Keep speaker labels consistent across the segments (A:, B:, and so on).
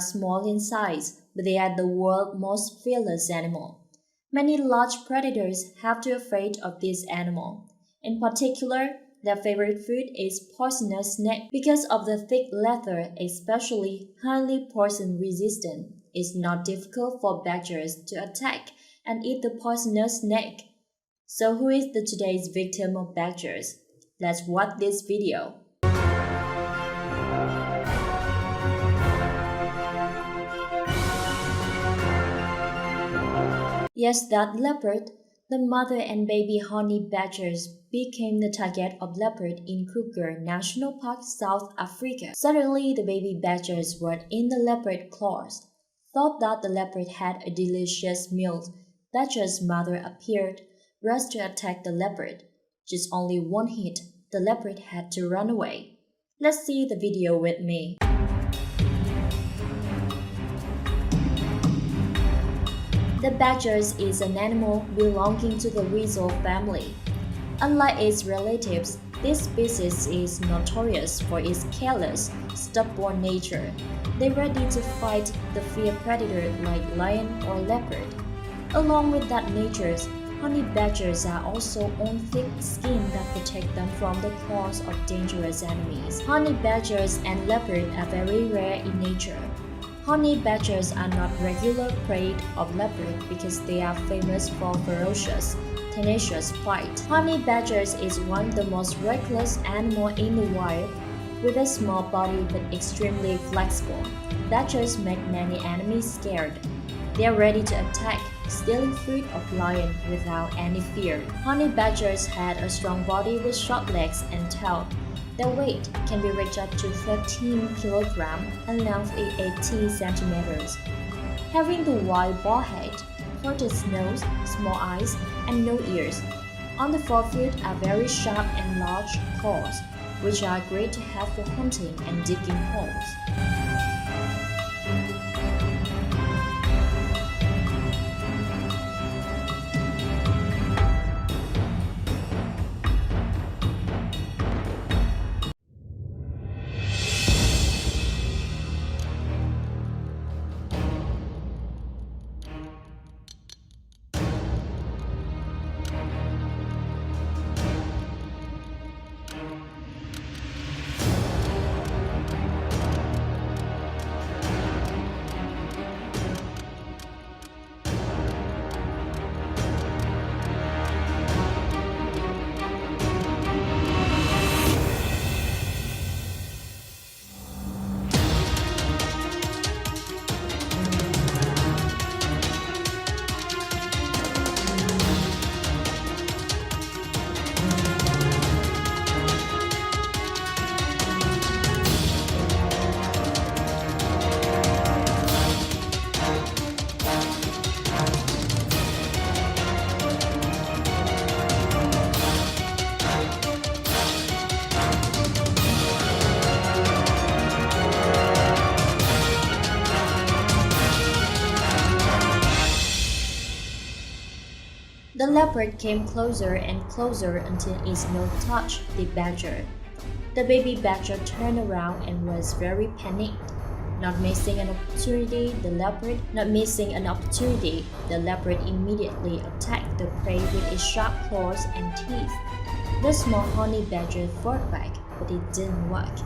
A: Small in size, but they are the world's most fearless animal. Many large predators have to be afraid of this animal. In particular, their favorite food is poisonous snake because of the thick leather, especially highly poison resistant. It's not difficult for badgers to attack and eat the poisonous snake. So who is the today's victim of badgers? Let's watch this video. Yes, that leopard. The mother and baby honey badgers became the target of leopard in Kruger National Park, South Africa. Suddenly, the baby badgers were in the leopard claws. Thought that the leopard had a delicious meal. Badger's mother appeared, rushed to attack the leopard. Just only one hit, the leopard had to run away. Let's see the video with me. The badger is an animal belonging to the weasel family. Unlike its relatives, this species is notorious for its careless, stubborn nature. They're ready to fight the fierce predator like lion or leopard. Along with that nature, honey badgers are also own thick skin that protect them from the claws of dangerous enemies. Honey badgers and leopard are very rare in nature. Honey badgers are not regular prey of leopard because they are famous for ferocious, tenacious fight. Honey badgers is one of the most reckless animals in the wild. With a small body but extremely flexible, badgers make many enemies scared. They are ready to attack, stealing food of lion without any fear. Honey badgers had a strong body with short legs and tail. Their weight can be reached up to 13 kg and length is 80 cm. Having the wide bald head, pointed nose, small eyes, and no ears. On the forefoot are very sharp and large claws, which are great to have for hunting and digging holes. The leopard came closer and closer until its nose touched the badger. The baby badger turned around and was very panicked. Not missing an opportunity, the leopard immediately attacked the prey with its sharp claws and teeth. The small honey badger fought back, but it didn't work.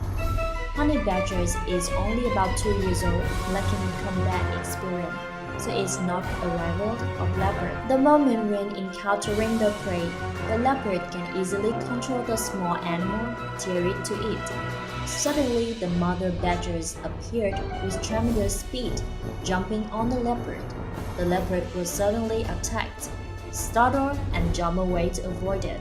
A: Honey badger is only about 2 years old, lacking combat experience, so it's not a rival of leopard. The moment when encountering the prey, the leopard can easily control the small animal, tear it to eat. Suddenly, the mother badgers appeared with tremendous speed, jumping on the leopard. The leopard was suddenly attacked, startled, and jumped away to avoid it.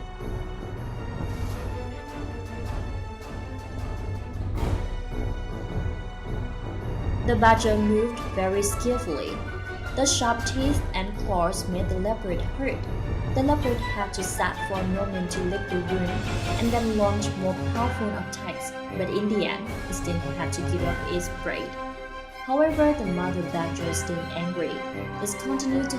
A: The badger moved very skillfully. The sharp teeth and claws made the leopard hurt. The leopard had to sit for a moment to lick the wound and then launch more powerful attacks, but in the end, it still had to give up its prey. However, the mother badger stayed angry. It continued to